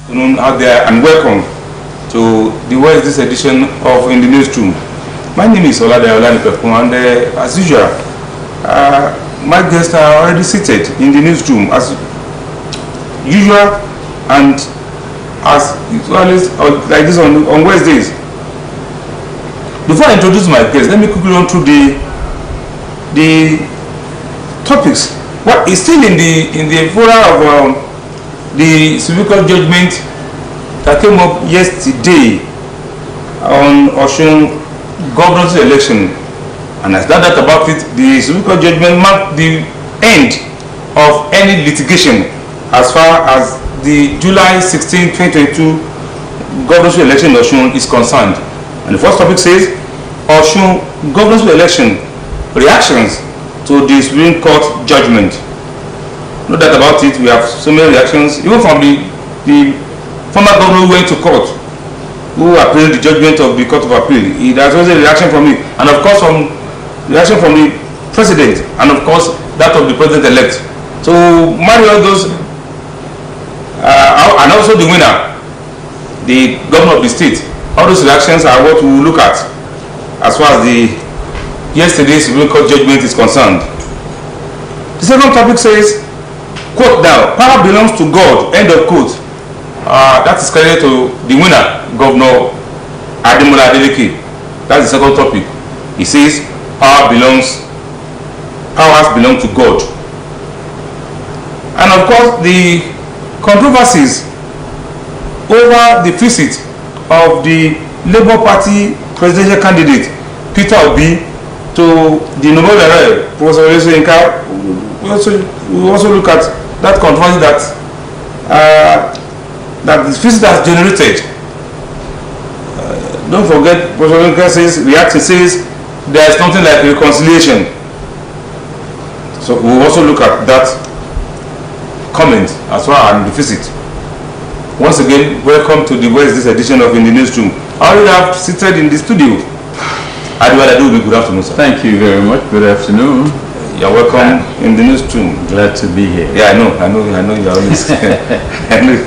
Out there, and welcome to the Wednesday edition of In the Newsroom. My name is Oladayo Olanipekun, and as usual, my guests are already seated in the newsroom as usual, and as always like this on Wednesdays. Before I introduce my guests, let me quickly run through the topics. What is still in the fora of the Supreme Court judgment that came up yesterday on Osun governor's election, and as that about it, the Supreme Court judgment marked the end of any litigation as far as the July 16, 2022 governor's election in Osun is concerned. And the first topic says Osun governor's election reactions to the Supreme Court judgment. No doubt about it, we have so many reactions, even from the former governor who went to court, who appealed the judgment of the Court of Appeal. There's also a reaction from him, and of course from reaction from the president, and of course that of the president-elect. So marry all those, and also the winner, the governor of the state. All those reactions are what we will look at as far as the yesterday's Supreme Court judgment is concerned. The second topic says, quote now, power belongs to God, end of quote. That is credited to the winner, Governor Ademola Adeleke. That's the second topic. He says powers belong to God. And of course, the controversies over the visit of the Labour Party presidential candidate Peter Obi to the Nobel Laureate Professor Oyesoyinka. We also look at that controversy that the visit has generated. Don't forget, Professor Oyesoyinka says there is something like reconciliation. So we will also look at that comment as far as the visit. Once again, welcome to the Wednesday edition of In the Newsroom. I already have seated in the studio. Good afternoon, sir. Thank you very much. Good afternoon. You're welcome in the newsroom. Glad to be here. Yeah, I know you're always I know.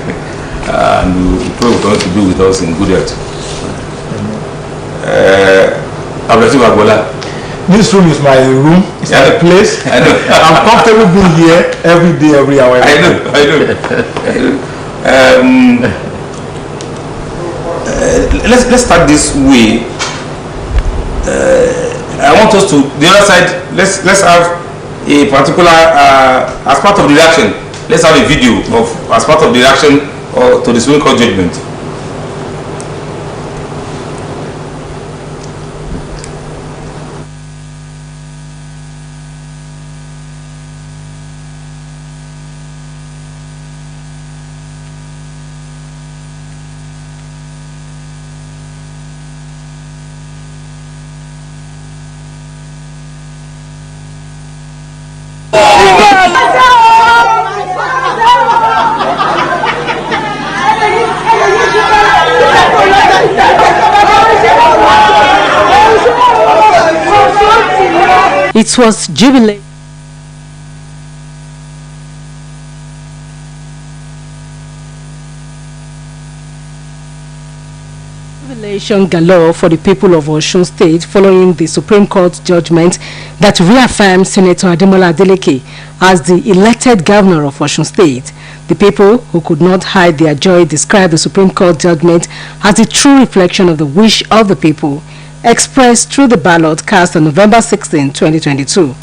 And you probably want to be with us in good health. Newsroom is my room. It's my place. I know. I'm comfortable being here every day, every hour. I know. Let's start this way. I want us to the other side. Let's have a particular as part of the reaction. Let's have a video of as part of the reaction to the Supreme Court judgment. It was jubilee. Jubilation galore for the people of Osun State following the Supreme Court judgment that reaffirmed Senator Ademola Adeleke as the elected governor of Osun State. The people, who could not hide their joy, described the Supreme Court judgment as a true reflection of the wish of the people, expressed through the ballot cast on November 16, 2022.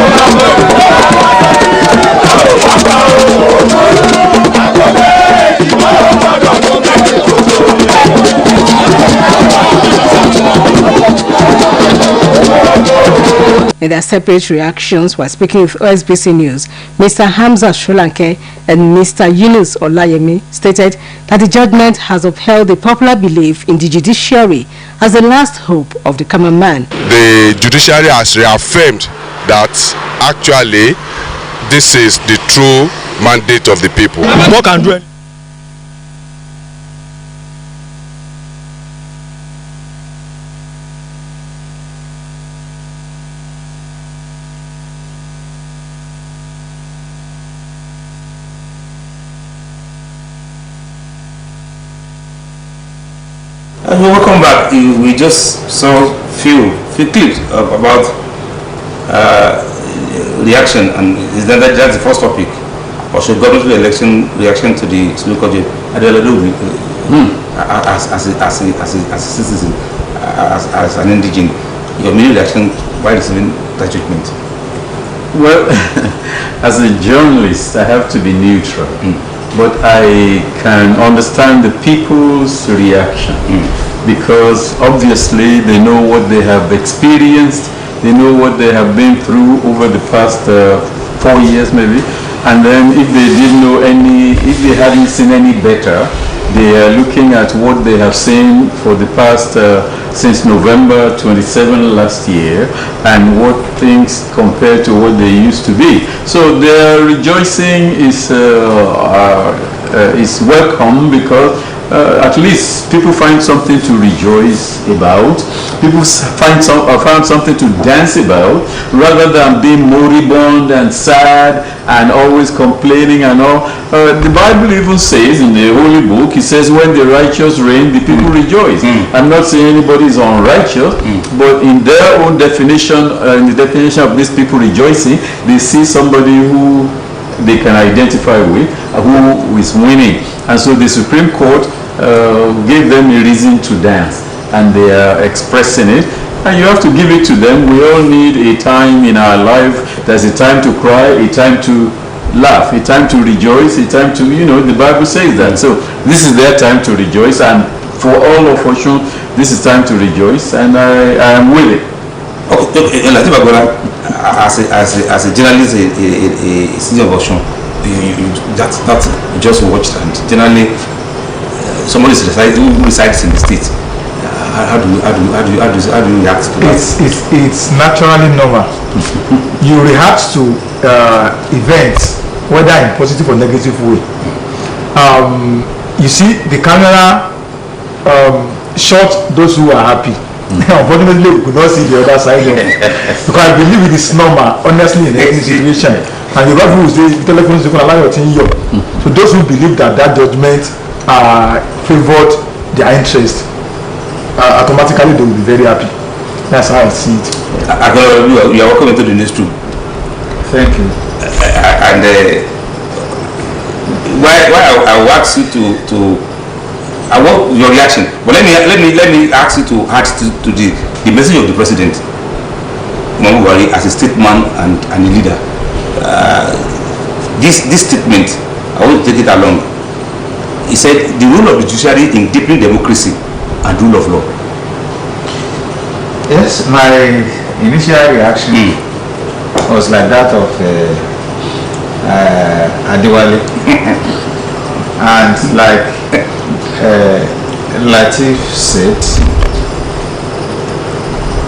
In their separate reactions while speaking with Osbc News, Mr. Hamza Sholanke and Mr. Yunus Olayemi stated that the judgment has upheld the popular belief in the judiciary as the last hope of the common man. The judiciary has reaffirmed that actually this is the true mandate of the people. What can do? Welcome back. We just saw few clips about reaction, and that's the first topic. Or should government election reaction to the local judge as a citizen, as an indigene, your immediate reaction while receiving that judgment? Well, as a journalist, I have to be neutral. But I can understand the people's reaction because obviously they know what they have experienced, they know what they have been through over the past 4 years maybe, and then if they didn't know if they hadn't seen any better, they are looking at what they have seen for the past since November 27 last year and what things compared to what they used to be. So their rejoicing is welcome because at least people find something to rejoice about. People found something to dance about rather than being moribund and sad and always complaining and all. The Bible even says in the Holy Book, it says when the righteous reign, the people rejoice. I'm not saying anybody is unrighteous, but in their own definition, in the definition of these people rejoicing, they see somebody who they can identify with, who is winning. And so the Supreme Court gave them a reason to dance, and they are expressing it. And you have to give it to them. We all need a time in our life. There's a time to cry, a time to laugh, a time to rejoice, a time to, the Bible says that. So this is their time to rejoice, and for all of us, this is time to rejoice, and I am with it. Okay, as a journalist, a citizen of Osun, that's not just watched, and generally somebody who resides in the state. How do you react to that? It's naturally normal. You react to events, whether in positive or negative way. You see, the camera shot those who are happy. Unfortunately, we could not see the other side of it. Because I believe it is normal, honestly, in any situation. And the God who say telephones you can allow your thing here. So those who believe that judgment favored their interest, automatically they will be very happy. That's how I see it. You are welcome into the newsroom. Thank you. And why I will ask you to I want your reaction. But let me ask you to add to the message of the president, Muhammadu Buhari, as a statesman and a leader. This statement, I want to take it along. He said the role of the judiciary in deepening democracy and rule of law. Yes, my initial reaction was like that of Adewale. And like Latif said,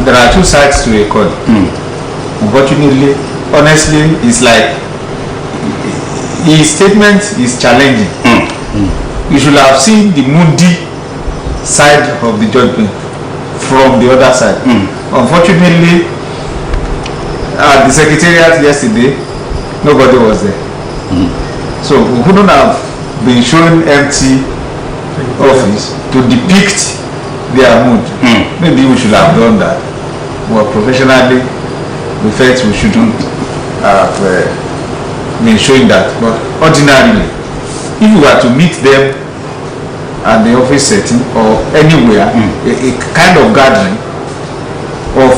there are two sides to a coin. Unfortunately, honestly, it's like his statement is challenging. You should have seen the moody side of the judgment from the other side. Unfortunately, at the secretariat yesterday, nobody was there. So we couldn't have been shown empty office to depict their mood. Maybe we should have done that. But professionally, we felt we shouldn't have been showing that. But ordinarily, if you were to meet them at the office setting or anywhere, a kind of gathering of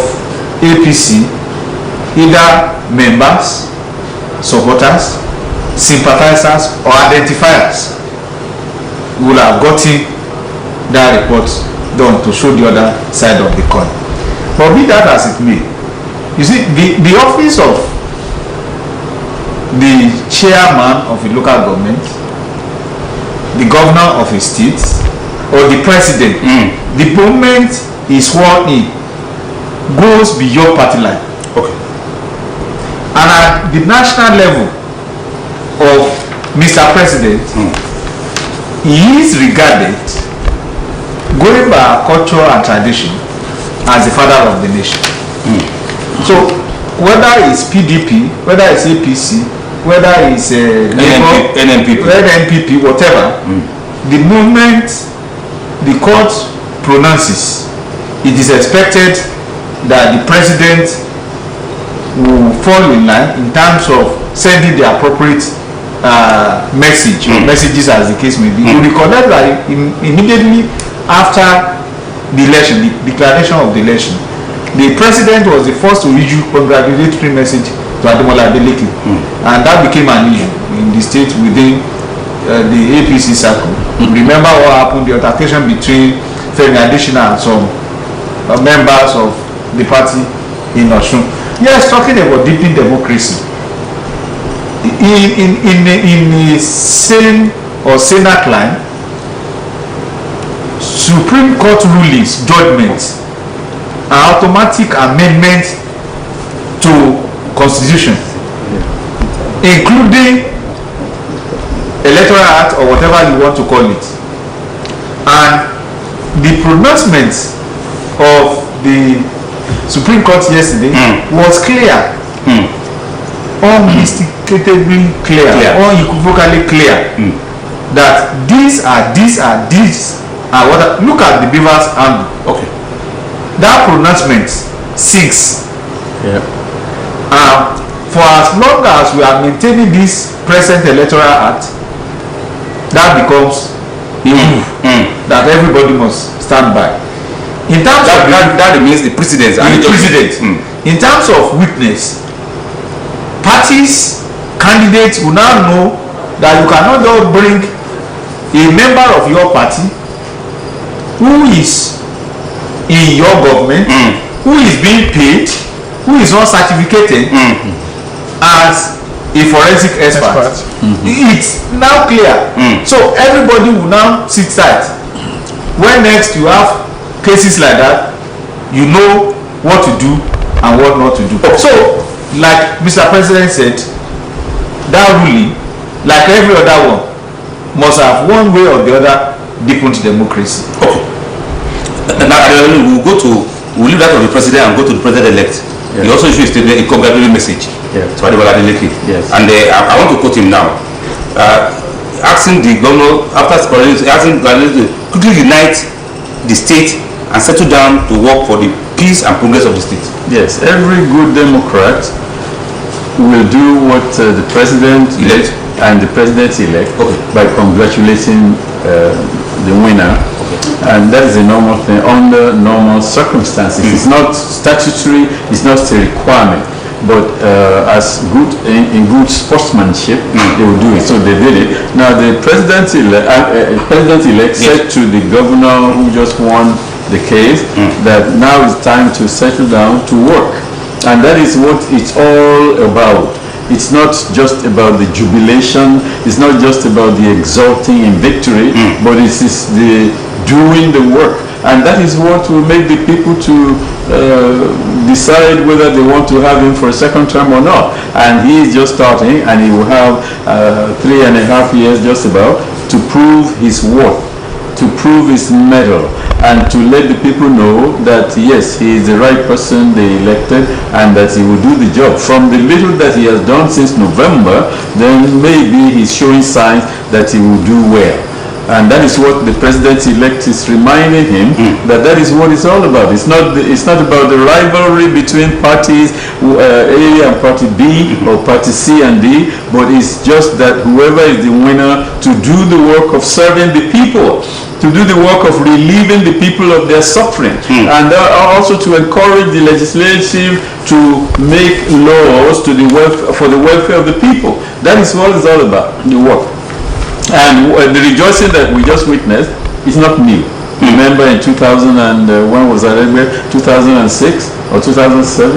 APC, either members, supporters, sympathizers or identifiers, will have gotten that report done to show the other side of the coin. But be that as it may, you see, the office of the chairman of a local government, the governor of a state, or the president, the moment is sworn in, goes beyond party line. Okay. And at the national level of Mr. President, he is regarded, going by our culture and tradition, as the father of the nation. So whether it's PDP, whether it's APC, whether it's NNPP, whatever, the moment the court pronounces, it is expected that the president will fall in line in terms of sending the appropriate message or messages, as the case may be. You recollect that immediately after the election, the declaration of the election, the president was the first to issue congratulatory message to Ademola Adeleke, and that became an issue in the state within the APC circle. Remember what happened, the altercation between Femi Adesina and some members of the party in Osun. Yes, talking about deepening democracy. In the same or similar line, Supreme Court rulings, judgments are automatic amendments to Constitution, including Electoral Act or whatever you want to call it. And the pronouncement of the Supreme Court yesterday was clear, unmistakably clear, unequivocally clear, that these are what. Look at the Beavers angle. Okay, that pronouncement sinks. For as long as we are maintaining this present Electoral Act, that becomes a rule that everybody must stand by. In terms of that remains the precedent. In terms of witness, parties, candidates will now know that you cannot just bring a member of your party who is in your government, who is being paid, who is not certificated as a forensic expert. It's now clear. So everybody will now sit tight. When next you have cases like that, you know what to do and what not to do. So, like Mr. President said, that ruling, like every other one, must have one way or the other deepened democracy. Now we'll leave that of the president and go to the president-elect. He also issued a statement, a congratulatory message to Ademola Adeleke. And I want to quote him now, asking the governor, asking to quickly unite the state and settle down to work for the peace and progress of the state. Yes, every good Democrat will do what the president-elect and the president-elect by congratulating the winner. And that is a normal thing under normal circumstances. It's not statutory, it's not a requirement, but as good in good sportsmanship, they will do it. So they did it. Now the president-elect said to the governor who just won the case that now it's time to settle down to work, and that is what it's all about. It's not just about the jubilation, it's not just about the exulting in victory, but it is the doing the work, and that is what will make the people to decide whether they want to have him for a second term or not. And he is just starting, and he will have 3.5 years just about to prove his worth, to prove his mettle, and to let the people know that yes, he is the right person they elected, and that he will do the job. From the little that he has done since November, then maybe he's showing signs that he will do well. And that is what the president-elect is reminding him, that is what it's all about. It's not about the rivalry between parties A and party B or party C and D, but it's just that whoever is the winner to do the work of serving the people, to do the work of relieving the people of their suffering, and also to encourage the legislative to make laws to for the welfare of the people. That is what it's all about, the work. And the rejoicing that we just witnessed is not new. Remember in 2000 and when was that? 2006 or 2007,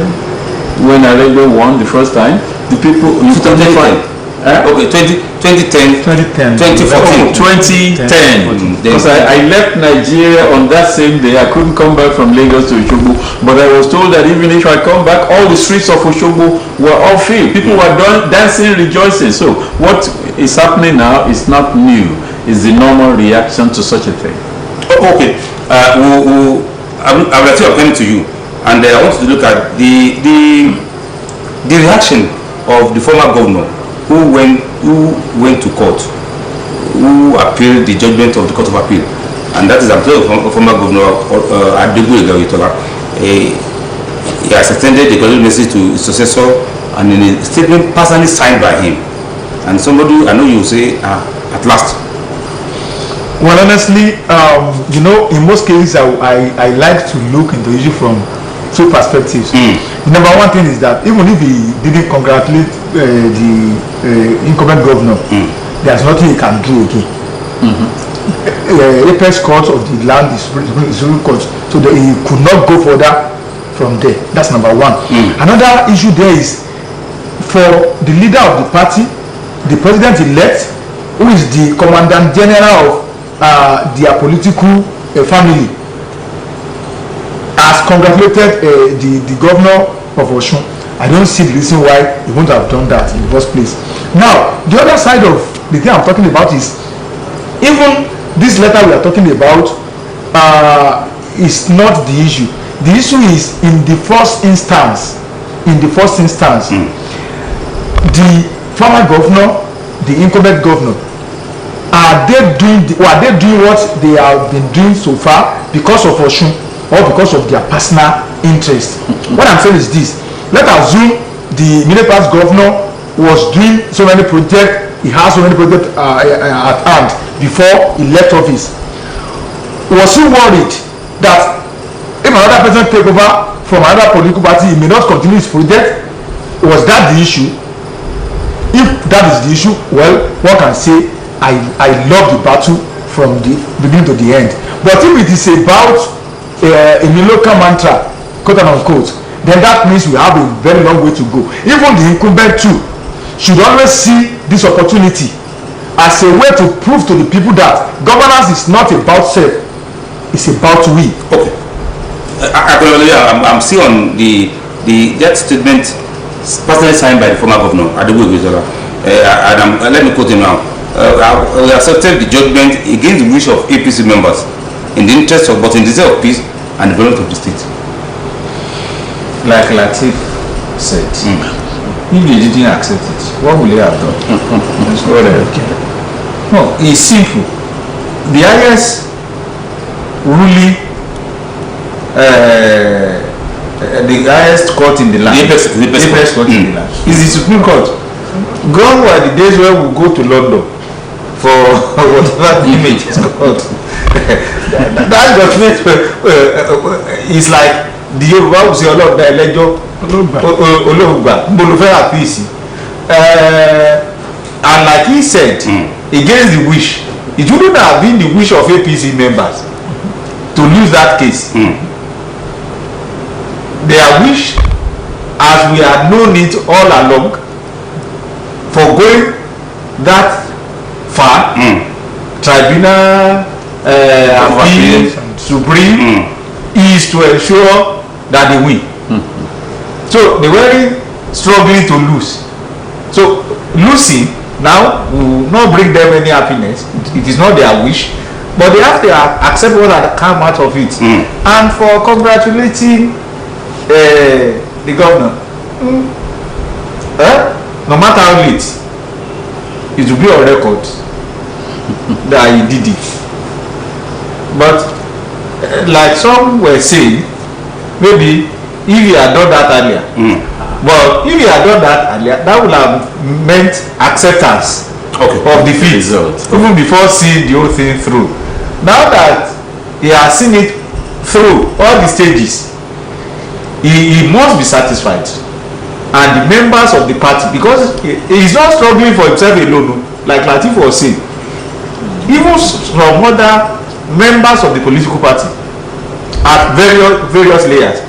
when Aregbe won the first time, the people. 2010. Okay, 2010. 2014. 2010. Because I left Nigeria on that same day. I couldn't come back from Lagos to Osogbo, but I was told that even if I come back, all the streets of Osogbo were all filled. People were dancing, rejoicing. So what is happening now is not new. It's the normal reaction to such a thing. Okay. I will still append to you, and I want to look at the reaction of the former governor who went to court, who appealed the judgment of the Court of Appeal, and that is I'm talking of former Governor Adegboyega Oyetola. He has extended the congratulatory message to his successor, and in a statement personally signed by him. And somebody, I know you say, at last. Well, honestly, you know, in most cases, I like to look into the issue from two perspectives. Number one thing is that even if he didn't congratulate the incumbent governor, there's nothing he can do again. Apex court of the land is Supreme Court, so that he could not go further from there. That's number one. Another issue there is for the leader of the party, the president-elect, who is the commandant general of their political family, has congratulated the governor of Osun. I don't see the reason why he wouldn't have done that in the first place. Now, the other side of the thing I'm talking about is, even this letter we are talking about is not the issue. The issue is in the first instance. The former governor, the incumbent governor, are they doing what they have been doing so far because of Osun or because of their personal interest? What I'm saying is this: let's assume the immediate past governor was doing so many projects, he has so many projects at hand before he left office. Was he worried that if another person take over from another political party, he may not continue his project? Was that the issue? If that is the issue, well, one can say I love the battle from the beginning to the end. But if it is about a local mantra, quote and unquote, then that means we have a very long way to go. Even the incumbent too should always see this opportunity as a way to prove to the people that governance is not about self, it's about we. Okay. I'm still on that statement personally signed by the former governor Adegboyega Oyetola, and let me quote him now. We accepted the judgment against the wish of APC members in the interest of peace and development of the state. Like Latif said, if they didn't accept it, what would they have done? No, it's simple. The highest ruling, the highest court in the land, the apex court in the land, is the Supreme Court. Gone were the days where we go to London for whatever the image is called. That document is like the Yoruba will say Olóògbà ẹlẹ́jọ́ Olóògbà Bolofẹ́ appease. And like he said, against the wish, it wouldn't have been the wish of APC members to lose that case. Their wish, as we had known it all along, for going that far, tribunal, appeal, supreme, is to ensure that they win. So they were struggling to lose. So losing now will not bring them any happiness. It is not their wish, but they have to accept what had come out of it. And for congratulating the governor, no matter how late, it will be on record that he did it. But like some were saying, maybe if he had done that earlier, but if he had done that earlier, that would have meant acceptance of defeat, even before seeing the whole thing through. Now that he has seen it through all the stages, he must be satisfied. And the members of the party, because he is not struggling for himself alone, like Latif was saying, even from other members of the political party at various layers.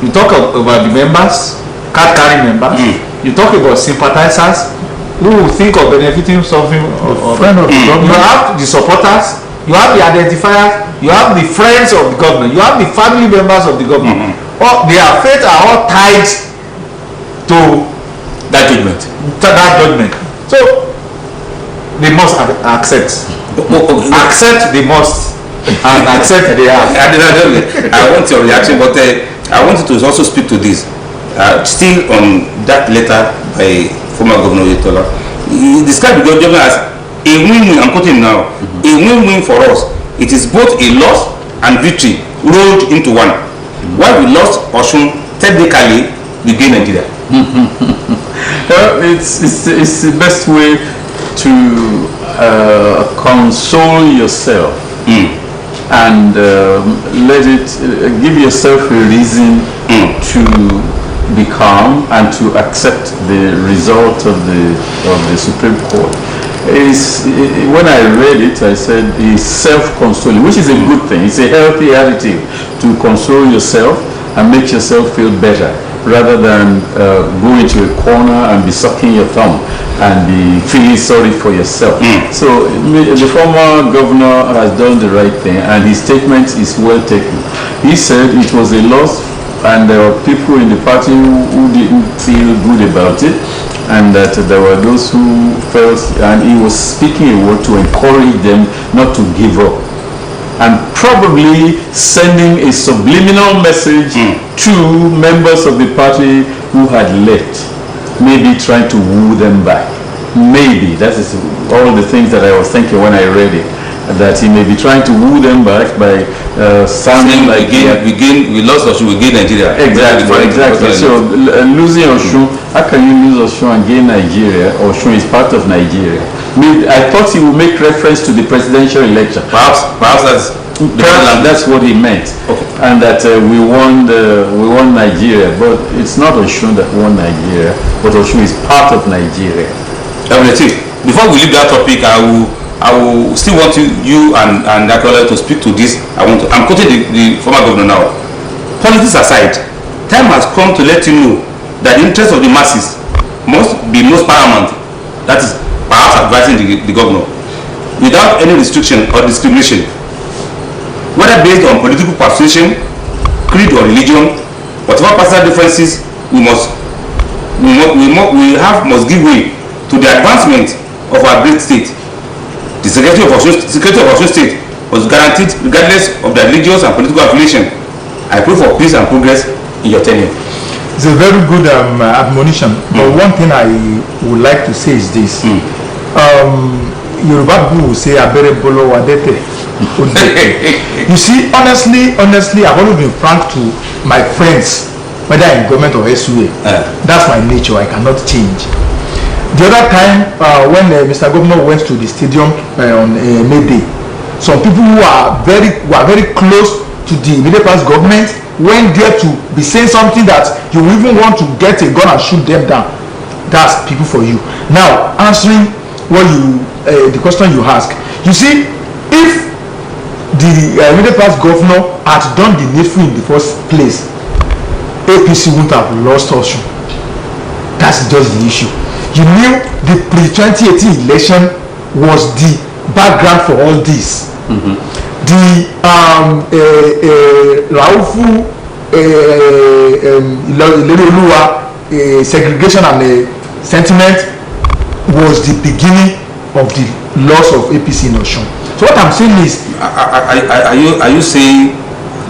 You talk about the members, card-carrying members, you talk about sympathizers who will think of benefiting something of you have the supporters, you have the identifiers, you have the friends of the government, you have the family members of the government. All their faith are all tied to that judgment. So they must accept. Accept they must, and accept they have. I want your reaction, but I want you to also speak to this. Still on that letter by former Governor Oyetola, he described the government as a win-win. I'm quoting now, a win-win for us. it is both a loss and victory rolled into one. While we lost Osun, technically we gained Nigeria. It's the best way to console yourself and give yourself a reason to be calm and to accept the result of the Supreme Court. When I read it, I said it's self-consoling, which is a good thing. It's a healthy attitude to console yourself and make yourself feel better, rather than go into a corner and be sucking your thumb and be feeling sorry for yourself. So the former governor has done the right thing, and his statement is well taken. He said it was a loss, and there were people in the party who didn't feel good about it, and that there were those who felt, and he was speaking a word to encourage them not to give up, and probably sending a subliminal message to members of the party who had left, maybe trying to woo them back. Maybe that is all the things that I was thinking when I read it, that he may be trying to woo them back by sounding like we lost Osun, we gained Nigeria. Exactly. So losing Osun, how can you lose Osun and gain Nigeria? Osun is part of Nigeria. I thought he would make reference to the presidential election. Perhaps that's what he meant. Okay. And that we won Nigeria, but it's not Osun that won Nigeria, but Osun is part of Nigeria. Before we leave that topic, I will still want you and Akola to speak to this. I'm quoting the former governor now. Politics aside, time has come to let you know that the interest of the masses must be most paramount. That is perhaps advising the governor, without any restriction or discrimination, whether based on political persuasion, creed or religion. Whatever personal differences we must give way to the advancement of our great state. The security of Osun State was guaranteed regardless of their religious and political affiliation. I pray for peace and progress in your tenure. It's a very good admonition. But one thing I would like to say is this. Yoruba people will say abere bolo wadete. You see, honestly, I've always been frank to my friends, whether in government or SUA. That's my nature. I cannot change. The other time when Mr. Governor went to the stadium on May Day, some people who were very close to the immediate past government went there to be saying something that you even want to get a gun and shoot them down. That's people for you. Now, answering what the question you ask, you see, if the immediate past governor had done the needful in the first place, APC wouldn't have lost Osun. That's just the issue. You knew the pre-2018 election was the background for all this. The Raufu segregation and sentiment was the beginning of the loss of APC in Osun. So what I'm saying is, are you saying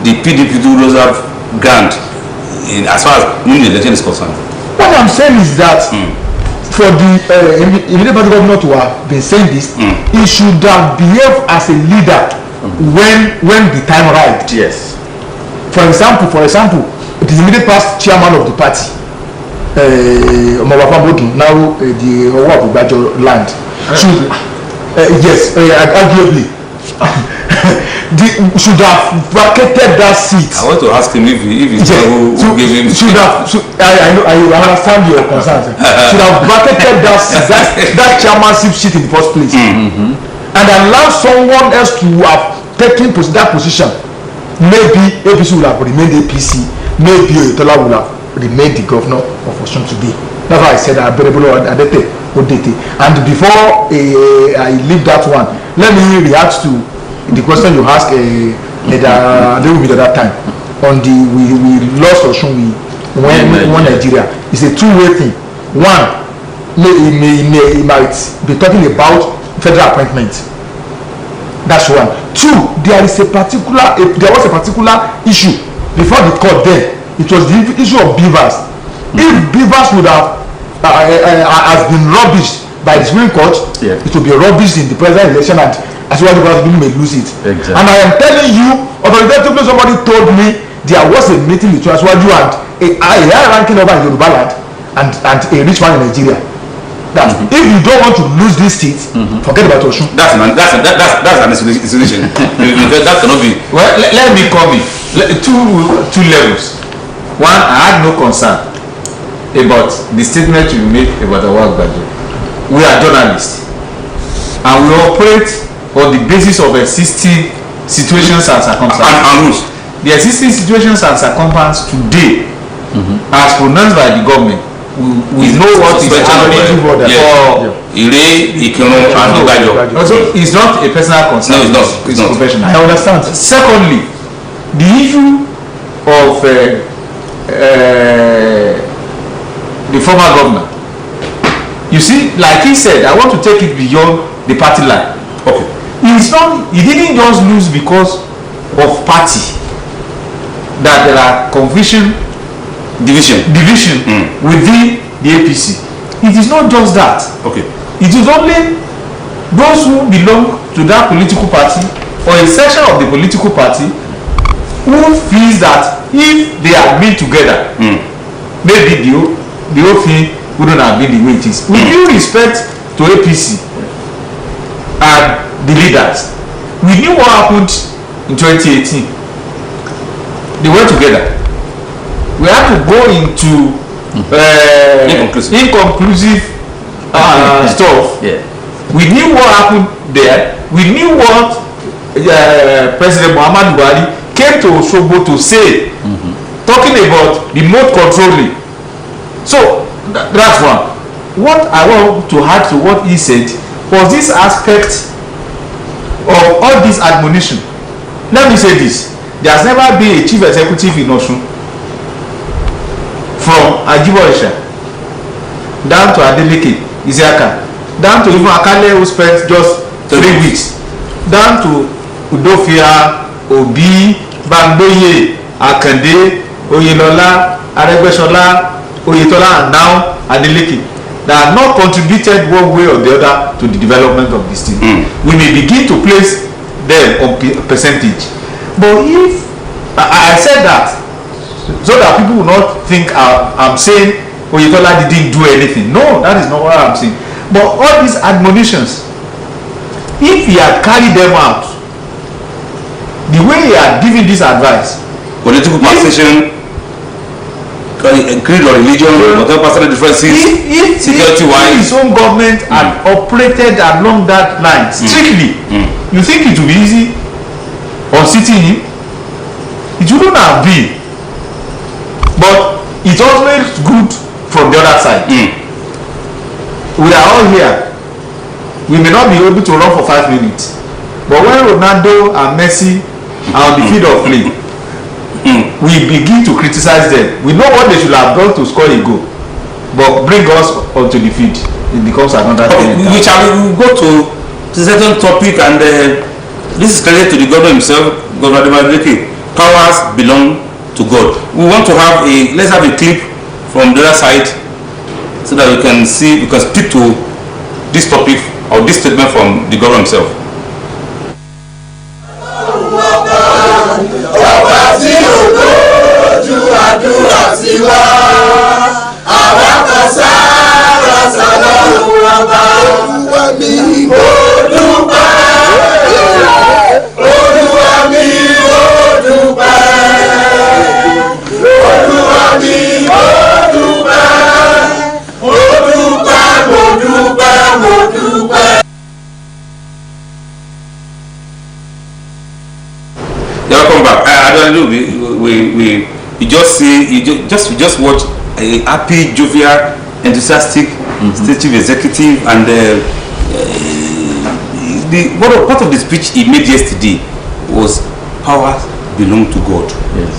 the PDP do reserve grant as far as winning the election is concerned? What I'm saying is that for the immediate governor to have been saying this, he should have behaved as a leader when the time arrived. Yes. For example, the immediate past chairman of the party, now the Owabubajo land, should arguably should have vacated that seat. I want to ask him if he's who gave him. I understand your concerns. Should have vacated that chairmanship seat in the first place, and allow someone else to have taken that position. Maybe APC will have remained APC. Maybe Oyetola will have remained the governor of Osun today. That's why I said Adete Odete. And before I leave that one, let me react to the question you asked at that time on the we lost Osun, we won Nigeria. It's a two-way thing. One, he might be talking about federal appointment. That's one. Two, there was a particular issue before the court. Then it was the issue of beavers. If beavers would have has been rubbished by the Supreme Court, it will be rubbished in the presidential election, and Asiwaju Bola Tinubu may lose it. Exactly. And I am telling you, authoritatively, somebody told me there was a meeting between Asiwaju and a high-ranking over in Yoruba land and a rich man in Nigeria. That if you don't want to lose this seat, forget about Osun. That's an institution. That cannot be. Well, let me come in. Two levels. One, I had no concern about the statement you make about our Agbaje. We are journalists, and we operate on the basis of existing situations and circumstances. And rules. The existing situations and circumstances today, as pronounced by the government, we know what is happening for Ire, Ikirun, and Ogajo. Also, it's not a personal concern. No, it's not. Professional. I understand. Secondly, the issue of the former governor. You see, like he said, I want to take it beyond the party line. Okay. He didn't just lose because of party. That there are division within the APC. It is not just that. Okay. It is only those who belong to that political party or a section of the political party who feels that if they are been together, maybe the whole thing wouldn't have been the way it is. With due respect to APC and the leaders, we knew what happened in 2018. They were together. We had to go into inconclusive stuff. Yeah. We knew what happened there. We knew what President Muhammadu Buhari came to Osogbo to say, talking about remote controlling. So that's one. What I want to add to what he said was this aspect of all this admonition. Let me say this: there has never been a chief executive in Osun, from Ajiboisha down to Adeleke Isiaka, down to even Akale, who spent just 3 weeks, down to Udofia, Obi, Bangboye, Akande, Oyelola, Aregbesola, Oyetola, and now Adeleke, that have not contributed one way or the other to the development of this thing. We may begin to place them on percentage, but if I said that so that people will not think I'm saying Oyetola didn't do anything. No, that is not what I'm saying. But all these admonitions, if he had carried them out the way he had given this advice, political position, creed or religion, whatever personal differences, security wise, his own government had operated along that line strictly, you think it would be easy on sitting him? It wouldn't have been. But it's always good from the other side. We are all here. We may not be able to run for 5 minutes, but when Ronaldo and Messi are on the field of play, we begin to criticize them. We know what they should have done to score a goal, but bring us onto the field, it becomes another thing. We go to the second topic, and this is related to the governor himself, Governor Adeleke. Powers belong to God. We want to have let's have a clip from the other side so that we can speak to this topic or this statement from the governor himself. You just watch a happy, jovial, enthusiastic state chief executive, and part of the speech he made yesterday was power belong to God. Yes.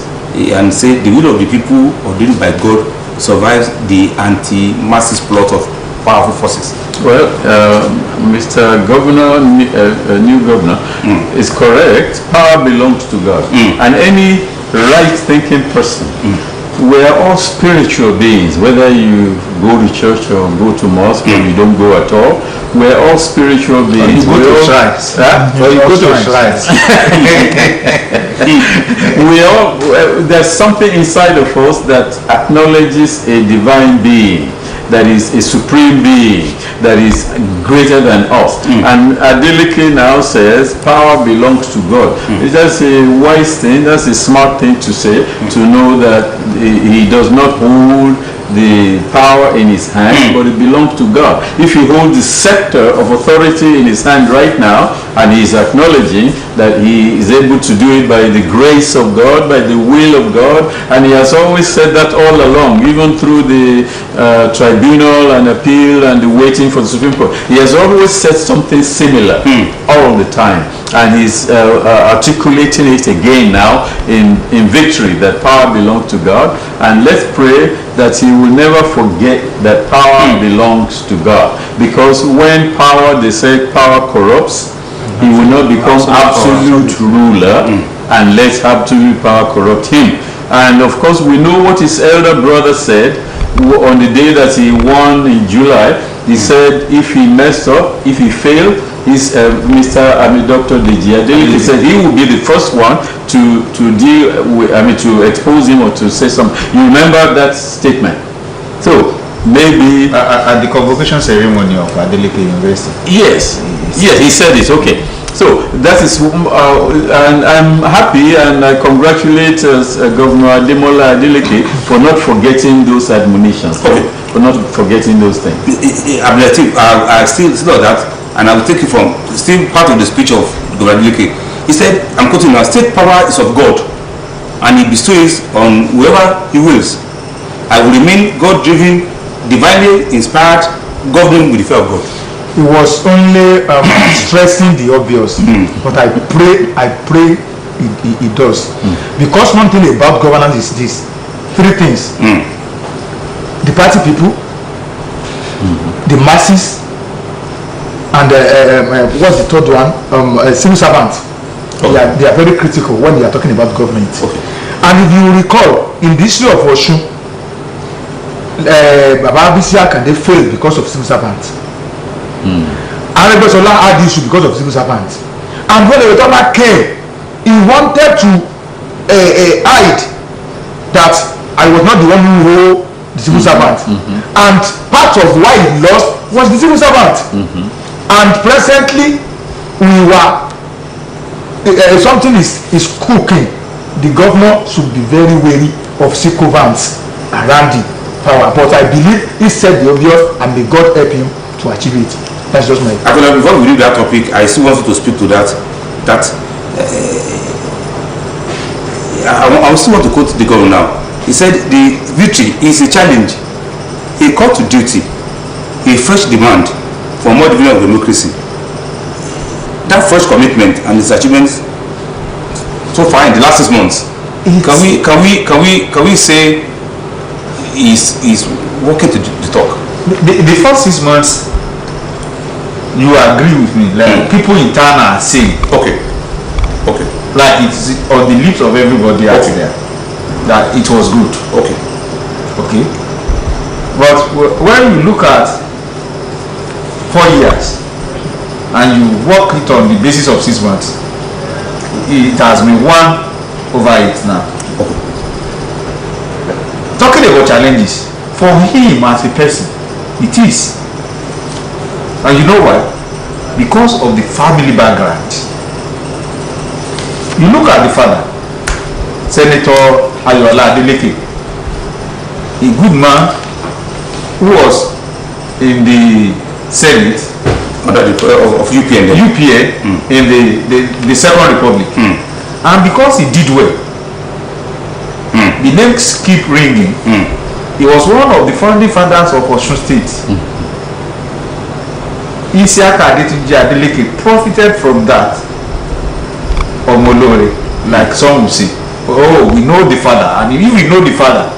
And say the will of the people ordained by God survives the anti-masses plot of powerful forces. Well, Mr. Governor, new governor, is correct. Power belongs to God, and any right-thinking person we are all spiritual beings, whether you go to church or go to mosque or you don't go at all. We are all spiritual beings. Or you go to shrines. Or you go to shrines. There's something inside of us that acknowledges a divine being, that is a supreme being, that is greater than us. And Adeleke now says power belongs to God. That's a wise thing, that's a smart thing to say, to know that he does not hold the power in his hand, but it belongs to God. If he holds the scepter of authority in his hand right now, and he is acknowledging that he is able to do it by the grace of God, by the will of God, and he has always said that all along, even through the tribunal and appeal and the waiting for the Supreme Court. He has always said something similar all the time, and he's articulating it again now in victory, that power belongs to God. And let's pray that he will never forget that power belongs to God, because when power, they say power corrupts, he will not become absolute ruler and let absolute power corrupt him. And of course we know what his elder brother said on the day that he won in July. He said if he messed up, if he failed, Dr. Deji Adeleke said he will be the first one to deal with, to expose him or to say something. You remember that statement? So maybe at the convocation ceremony of Adeleke University. Yes, he said it. Okay, so that is, and I'm happy and I congratulate Governor Ademola Adeleke for not forgetting those admonitions, for not forgetting those things. I still know that, and I will take it from still part of the speech of Governor Adeleke. He said, I'm quoting now, state power is of God, and he bestows on whoever he wills. I will remain God-driven, divinely inspired, governing with the fear of God. He was only stressing the obvious, but I pray he does. Because one thing about governance is this: three things: the party people, the masses, and what's the third one? Civil servants. They are very critical when they are talking about government. And if you recall, in the issue of Osun, Baba Bisi Akande failed because of civil servants. Aregbesola had the issue because of civil servants. And when the Retoma came, he wanted to hide that I was not the one who wrote the civil servant. And part of why he lost was the civil servant. And presently, we were something is cooking. The governor should be very wary of sycophants around the power. But I believe he said the obvious, and may God help him to achieve it. That's just my. Before we leave that topic, I still want to speak to that. I still want to quote the governor now. He said the victory is a challenge, a call to duty, a fresh demand for more development of democracy. That fresh commitment and its achievements so far in the last 6 months, can we say is working to talk? The first 6 months, you agree with me, like people in town are saying, okay, like it's on the lips of everybody out there that it was good. Okay. But when you look at 4 years and you work it on the basis of 6 months, it has been 1 over 8 now. Talking about challenges, for him as a person, it is. And you know why? Because of the family background. You look at the father, Senator Ayola Adeleke, a good man who was in the Senate of UPN in the Second Republic. And because he did well, the names keep ringing. He was one of the founding fathers of Osun State. Isiaka Adetunji Adeleke profited from that. Omolore, like some will say, oh, we know the father, and if we know the father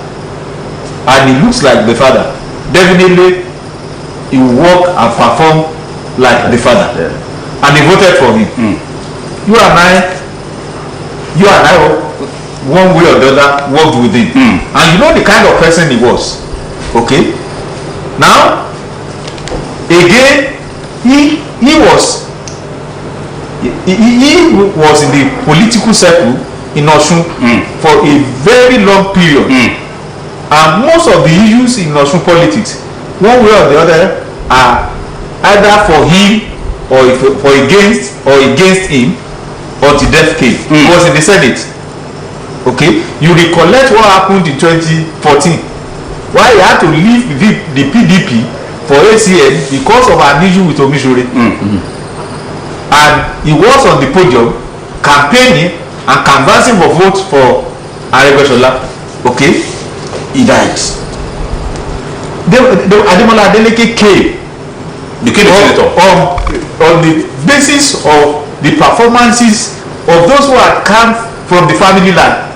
and he looks like the father, definitely he will work and perform like the father. And he voted for him. You and I one way or the other worked with him. And you know the kind of person he was. Okay. Now, again, he was in the political circle in Osun for a very long period. And most of the issues in Osun politics, one way or the other, are either for him or against him, or to death came. He was in the Senate. Okay, you recollect what happened in 2014, why he had to leave the PDP for ACN because of an issue with Omishore. And he was on the podium campaigning and canvassing for votes for Aregbesola. Okay, he died. Ademola Adeleke came. Became a senator on the basis of the performances of those who had come from the family line.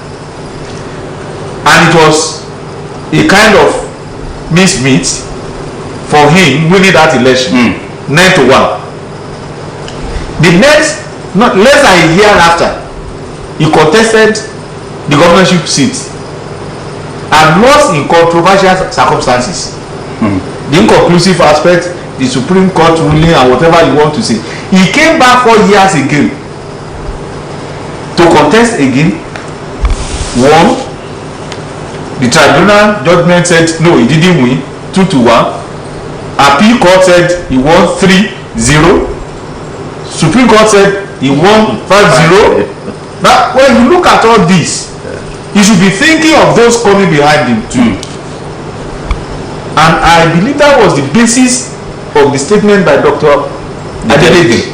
And it was a kind of mincemeat for him winning that election, 9-1. The next, not less than a year after, he contested the governorship seat and lost in controversial circumstances. The inconclusive aspect, the Supreme Court ruling, and whatever you want to say. He came back 4 years again to contest again. Won. The tribunal judgment said no, he didn't win. 2-1. Appeal court said he won 3-0. Supreme Court said he won 5-0. Now, when you look at all this, you should be thinking of those coming behind him too. And I believe that was the basis of the statement by Dr. Adeleke.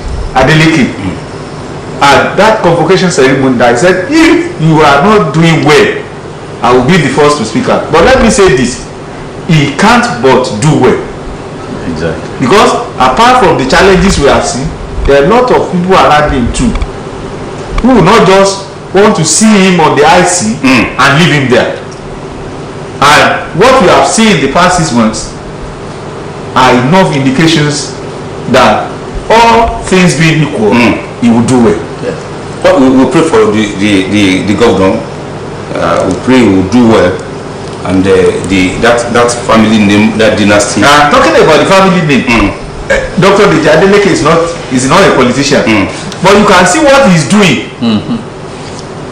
At that convocation ceremony, that he said, if you are not doing well, I will be the first to speak out. But let me say this, he can't but do well. Exactly. Because apart from the challenges we have seen, there are a lot of people around him too who will not just want to see him on the IC and leave him there. And what we have seen in the past 6 months are enough indications that all things being equal, he will do well. Yeah. But we pray for the governor. We pray he will do well, and that family name, that dynasty. Talking about the family name, Dr. Adeleke is not a politician, but you can see what he's doing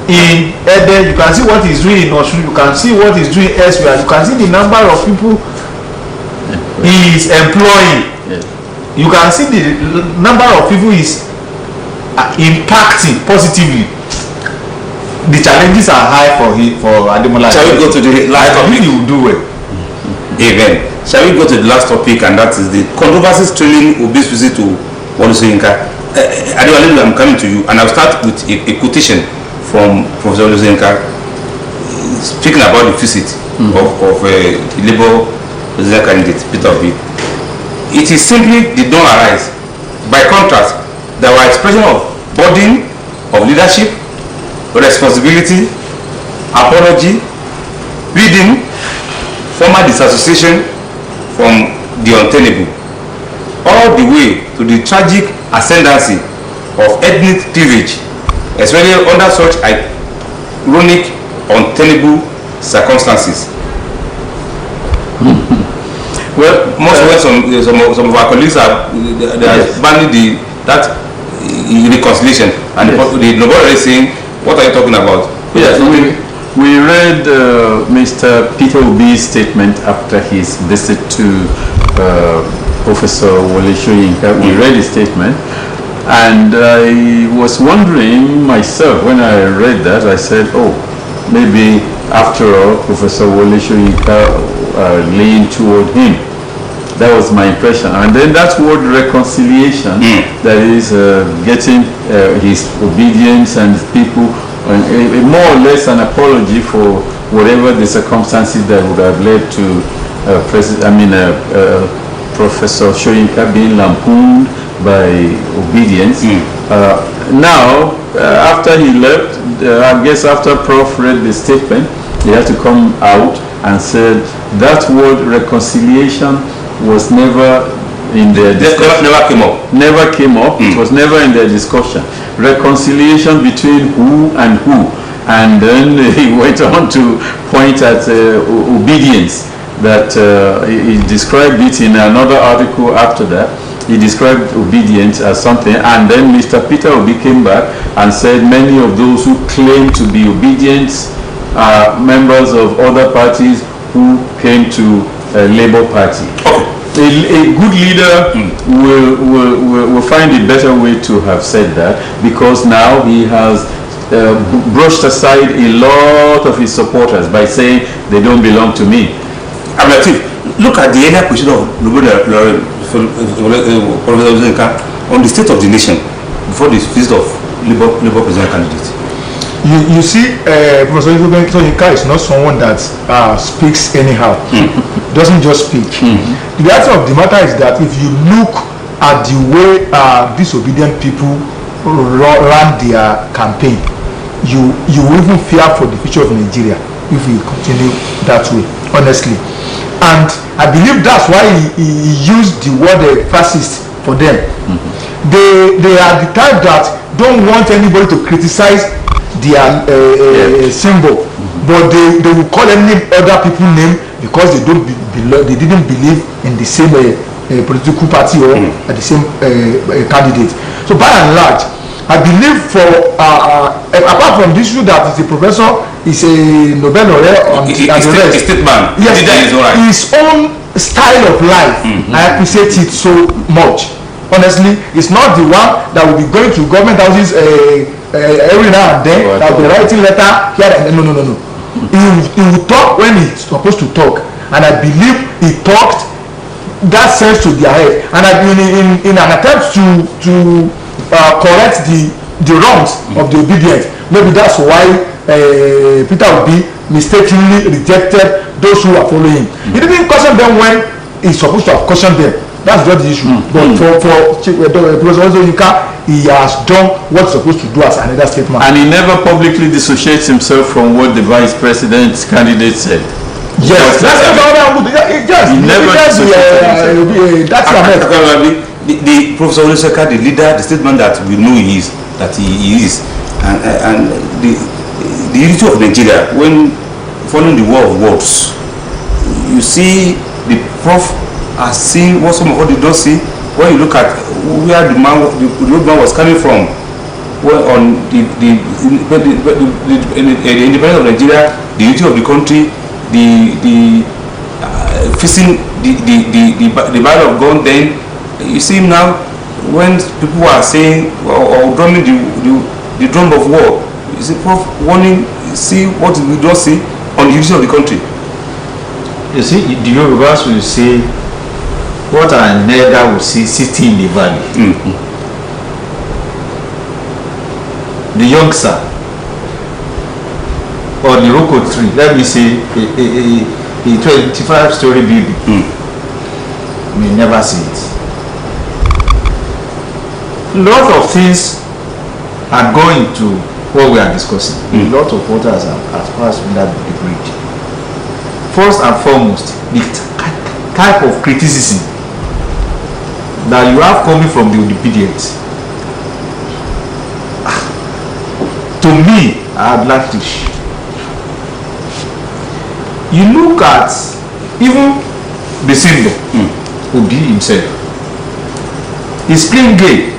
in Ede. You can see what he's doing in Osun. You can see what he's doing elsewhere. You can see the number of people he is employing. You can see the number of people he's impacting positively. The challenges are high for Ademola. Shall we go to the last topic? He will do well. Amen. Shall we go to the last topic, and that is the controversies trailing Obi's visit to Wole Soyinka. Ademola, I'm coming to you, and I'll start with a quotation from Professor Wole Soyinka speaking about the visit of the Labour presidential candidate Peter Obi. It is simply did not arise. By contrast, there were expressions of burden of leadership, responsibility, apology, pleading, formal disassociation from the untenable, all the way to the tragic ascendancy of ethnic cleavage, especially under such ironic, untenable circumstances. Well, most when some of our colleagues are banning that reconciliation, and the Nobel is saying, what are you talking about? Yes, we read Mr. Peter Obi's statement after his visit to Professor Wole Soyinka. We read his statement, and I was wondering myself when I read that. I said, oh, maybe after all, Professor Wole Soyinka leaned toward him. That was my impression. And then that word reconciliation, that is getting his obedience and his people, more or less an apology for whatever the circumstances that would have led to Professor Soyinka being lampooned by obedience. Now, after he left, I guess after Prof read the statement, he had to come out and said that word reconciliation was never in their discussion. Never came up. Never came up. It was never in their discussion. Reconciliation between who and who. And then he went on to point at obedience, that he described it in another article after that. He described obedience as something, and then Mr. Peter Obi came back and said many of those who claim to be obedient are members of other parties who came to Labour Party. A good leader will find a better way to have said that, because now he has brushed aside a lot of his supporters by saying they don't belong to me. Look at the earlier position of Professor Zenka on the state of the nation before the visit of Labour president candidate. You see, Professor Zenka is not someone that speaks anyhow. Doesn't just speak. The reality of the matter is that if you look at the way disobedient people run their campaign, you will even fear for the future of Nigeria if we continue that way, honestly. And I believe that's why he used the word fascist for them. They are the type that don't want anybody to criticize their symbol, but they will call any other people name because they didn't believe in the same political party or the same candidate. So by and large, I believe for apart from this issue that is a professor, is a Nobel laureate and the rest, yes, his own style of life, I appreciate it so much. Honestly, it's not the one that will be going to government houses every now and then, that will be writing letter here and there. No. He will talk when he's supposed to talk, and I believe he talked that sense to their head, and in an attempt to correct the wrongs of the obedient. Maybe that's why Peter Obi mistakenly rejected those who are following him. He didn't caution them when he's supposed to have cautioned them. That's not the issue. But for Professor Onyeka, he has done what's supposed to do as another statement. And he never publicly dissociates himself from what the vice president's candidate said. Yes, that's another. Yes, he never dissociates himself. The Professor Onyeka, the leader, the statement that we know he is, and the unity of Nigeria, when following the war of words, you see the Prof has seen what some of us did not see. When you look at where the old man was coming from, on the independence of Nigeria, the unity of the country, the facing the battle of gun, then you see him now when people are saying or drumming the drum of war. You see Prof warning, see what we don't see on the unity of the country. You see, the Yorubas will say, what a nigger will see sitting in the valley. The youngster or the roko tree, let me say a 25-story building, may never see it. A lot of things are going to what we are discussing. A lot of water has passed under the bridge. First and foremost, the type of criticism that you have coming from the obedient. To me, I would like to. You look at even the symbol, Obi himself. He's playing game.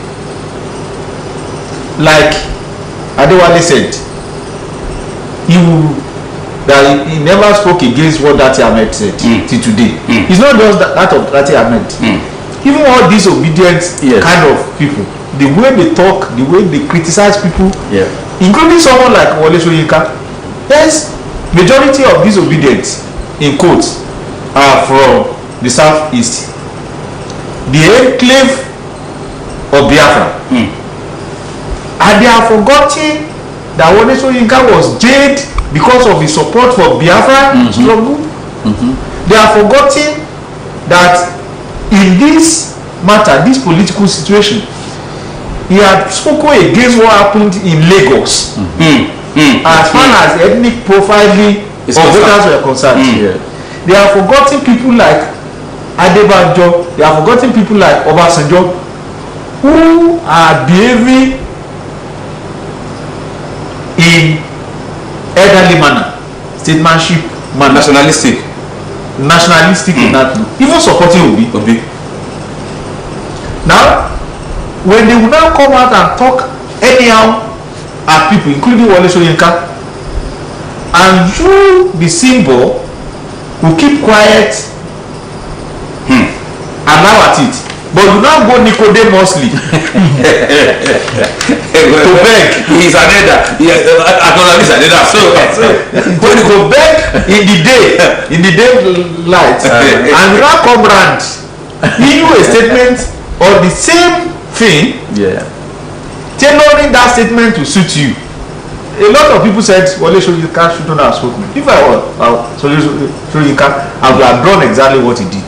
Like Adewale said, he never spoke against what Dati Ahmed said till today. It's not just that of Dati Ahmed. Even all these obedient kind of people, the way they talk, the way they criticize people, including someone like Wole Soyinka, yes, majority of these obedients, in quotes, are from the southeast, the enclave of Biafra. And they are forgetting that Wole Soyinka was jailed because of his support for Biafra struggle. They are forgetting that in this matter, this political situation, he had spoken against what happened in Lagos. As far as ethnic profiling of voters were concerned. They are forgetting people like Adebanjo, they are forgetting people like Obasanjo, who are behaving in elderly manner, statesmanship manner, nationalistic in that look, even supporting Obi. Now, when they will now come out and talk anyhow at people, including Wole Soyinka, and you, the symbol, will keep quiet, allow at it, but you now go Nicodemously to beg. He's an elder. He's an elder. So when you go beg in the daylight, and you now come round, give you a statement or the same thing, tailoring that statement to suit you. A lot of people said Wole Soyinka shouldn't have spoken. If I was Soyinka, I would have done exactly what he did.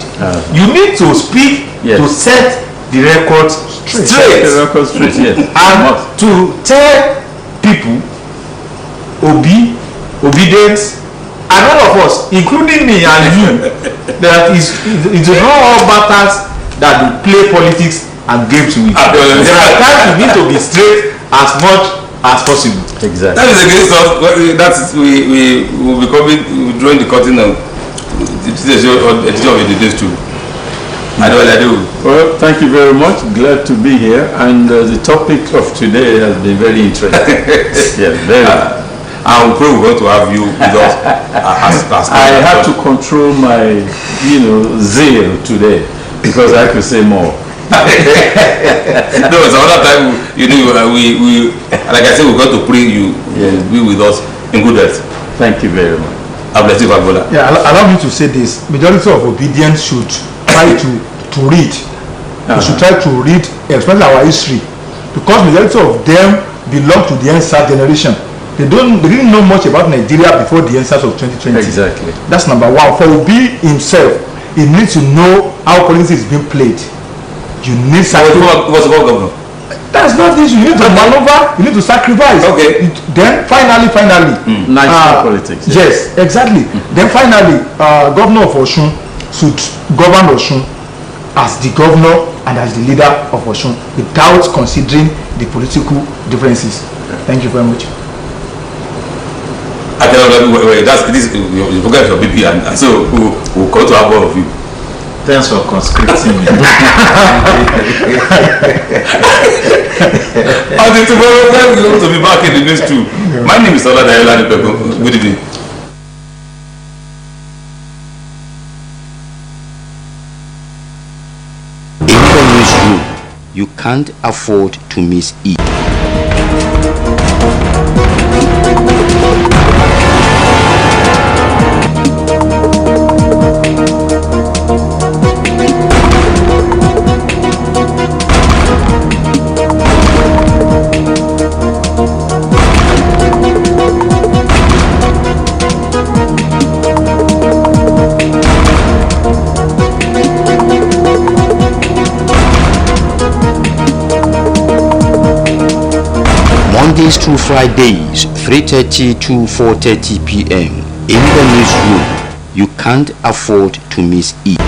You need to speak to set the record straight. The record straight, yes. And to tell people obedience, and all of us, including me and you, that it is not all matters that we play politics and games with. There are times we need to be straight as much as possible. Exactly. That is against us. That is we will be coming, drawing the curtain of the edition of the days too. I do. Well, thank you very much. Glad to be here, and the topic of today has been very interesting. Very. I'm probably going to have you with us. I have to control my, zeal today because I could say more. No, it's another time. We like I said, we're going to pray you be with us in good health. Thank you very much. I bless you, Father. Yeah, allow me to say this. Majority of obedience should try to read. They should try to read, especially our history, because majority of them belong to the EndSARS generation. They didn't know much about Nigeria before the EndSARS of 2020. Exactly. That's number one. For Obi himself, he needs to know how politics is being played. You need governor. That's not this. You need to maneuver. You need to sacrifice. Okay. Then finally, national politics. Yes, exactly. Then finally, Governor of Osun should govern Osun as the governor and as the leader of Osun without considering the political differences. Thank you very much. I cannot wait. You forget your BP, and so we'll come to have all of you. Thanks for conscripting me. Until tomorrow, we're going to be back in the news too. My name is Ola Dayola. Good evening. In the newsroom, you can't afford to miss it. Mondays through Fridays, 3:30 to 4:30 p.m. in the newsroom. You can't afford to miss it.